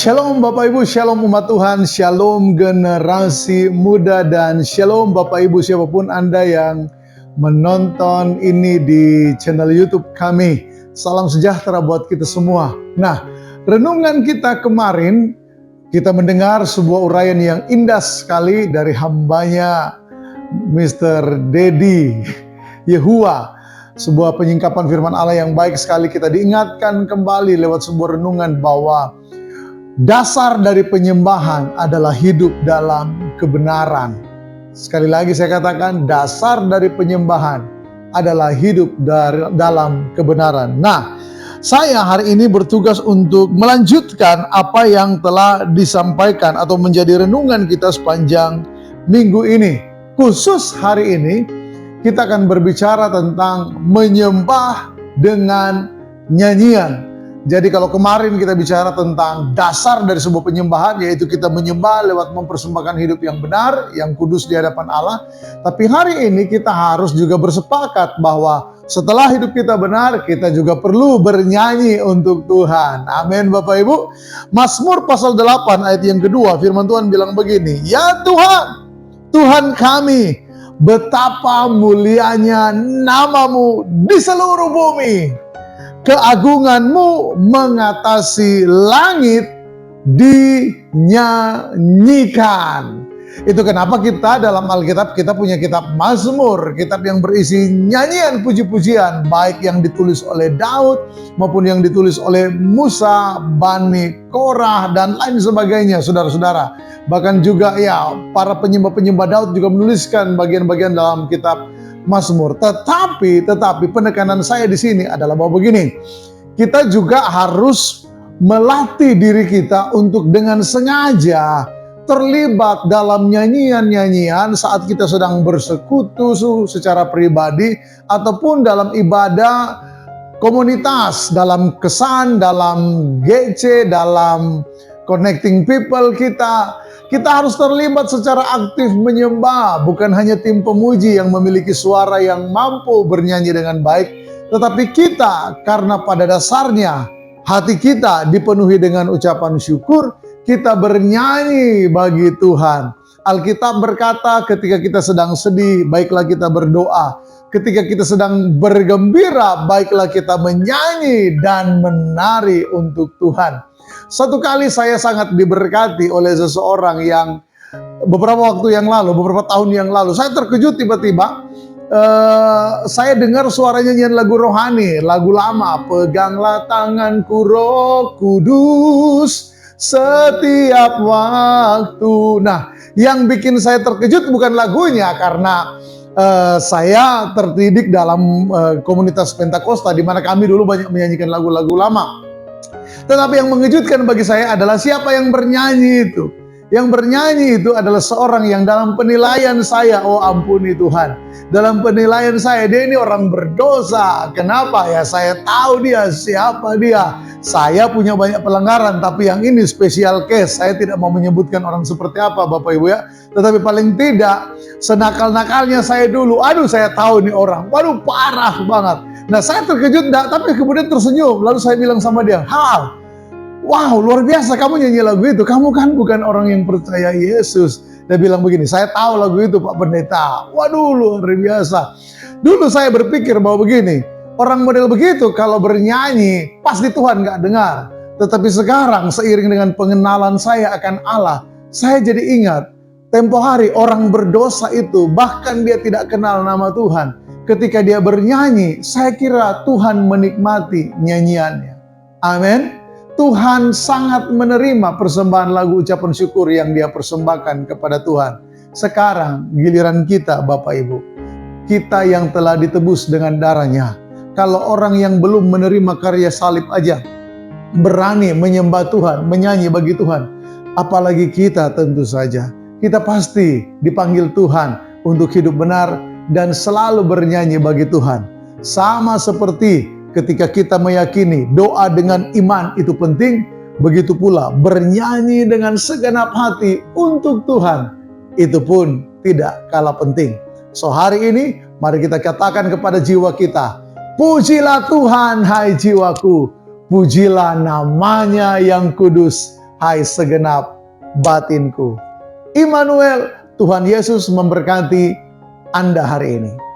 Shalom Bapak Ibu, Shalom umat Tuhan, Shalom generasi muda, dan Shalom Bapak Ibu siapapun Anda yang menonton ini di channel YouTube kami. Salam sejahtera buat kita semua. Nah, renungan kita kemarin, kita mendengar sebuah uraian yang indah sekali dari hambanya Mr. Dedi Yehua. Sebuah penyingkapan firman Allah yang baik sekali. Kita diingatkan kembali lewat sebuah renungan bahwa dasar dari penyembahan adalah hidup dalam kebenaran. Sekali lagi saya katakan, dasar dari penyembahan adalah hidup dalam kebenaran. Nah, saya hari ini bertugas untuk melanjutkan apa yang telah disampaikan atau menjadi renungan kita sepanjang minggu ini. Khusus hari ini, kita akan berbicara tentang menyembah dengan nyanyian. Jadi kalau kemarin kita bicara tentang dasar dari sebuah penyembahan, yaitu kita menyembah lewat mempersembahkan hidup yang benar, yang kudus di hadapan Allah. Tapi hari ini kita harus juga bersepakat bahwa setelah hidup kita benar, kita juga perlu bernyanyi untuk Tuhan. Amin Bapak Ibu. Mazmur pasal 8 ayat yang kedua, firman Tuhan bilang begini, "Ya Tuhan, Tuhan kami, betapa mulianya namamu di seluruh bumi. Keagunganmu mengatasi langit dinyanyikan." Itu kenapa kita dalam Alkitab kita punya kitab Mazmur, kitab yang berisi nyanyian puji-pujian, baik yang ditulis oleh Daud maupun yang ditulis oleh Musa, Bani, Korah, dan lain sebagainya, saudara-saudara. Bahkan juga ya para penyembah-penyembah Daud juga menuliskan bagian-bagian dalam kitab Mazmur. Tetapi penekanan saya di sini adalah bahwa begini, kita juga harus melatih diri kita untuk dengan sengaja terlibat dalam nyanyian-nyanyian saat kita sedang bersekutu secara pribadi ataupun dalam ibadah komunitas, dalam kesan, dalam GC, dalam connecting people kita. Kita harus terlibat secara aktif menyembah, bukan hanya tim pemuji yang memiliki suara yang mampu bernyanyi dengan baik, tetapi kita karena pada dasarnya hati kita dipenuhi dengan ucapan syukur, kita bernyanyi bagi Tuhan. Alkitab berkata ketika kita sedang sedih, baiklah kita berdoa. Ketika kita sedang bergembira, baiklah kita menyanyi dan menari untuk Tuhan. Satu kali saya sangat diberkati oleh seseorang yang beberapa tahun yang lalu, saya terkejut tiba-tiba saya dengar suara nyanyian lagu rohani, lagu lama, "Peganglah tanganku Roh Kudus setiap waktu." Nah, yang bikin saya terkejut bukan lagunya, karena saya terdidik dalam komunitas Pentakosta di mana kami dulu banyak menyanyikan lagu-lagu lama. Tetapi yang mengejutkan bagi saya adalah siapa yang bernyanyi itu. Yang bernyanyi itu adalah seorang yang dalam penilaian saya, oh ampuni Tuhan, dalam penilaian saya, dia ini orang berdosa. Kenapa ya? Saya tahu dia, siapa dia. Saya punya banyak pelanggaran, tapi yang ini special case. Saya tidak mau menyebutkan orang seperti apa Bapak Ibu ya. Tetapi paling tidak, senakal-nakalnya saya dulu, aduh saya tahu nih orang, waduh parah banget. Nah saya terkejut, tapi kemudian tersenyum. Lalu saya bilang sama dia, "Wow, luar biasa kamu nyanyi lagu itu. Kamu kan bukan orang yang percaya Yesus." Dia bilang begini, "Saya tahu lagu itu Pak Pendeta." Waduh, luar biasa. Dulu saya berpikir bahwa begini, orang model begitu kalau bernyanyi, pasti Tuhan gak dengar. Tetapi sekarang seiring dengan pengenalan saya akan Allah, saya jadi ingat, tempo hari orang berdosa itu, bahkan dia tidak kenal nama Tuhan. Ketika dia bernyanyi, saya kira Tuhan menikmati nyanyiannya. Amin. Tuhan sangat menerima persembahan lagu ucapan syukur yang dia persembahkan kepada Tuhan. Sekarang giliran kita Bapak Ibu. Kita yang telah ditebus dengan darahnya. Kalau orang yang belum menerima karya salib aja berani menyembah Tuhan, menyanyi bagi Tuhan, apalagi kita tentu saja. Kita pasti dipanggil Tuhan untuk hidup benar dan selalu bernyanyi bagi Tuhan. Sama seperti ketika kita meyakini doa dengan iman itu penting, begitu pula bernyanyi dengan segenap hati untuk Tuhan, itu pun tidak kalah penting. So hari ini, mari kita katakan kepada jiwa kita, "Pujilah Tuhan hai jiwaku, pujilah namanya yang kudus, hai segenap batinku. Immanuel, Tuhan Yesus memberkati Anda hari ini.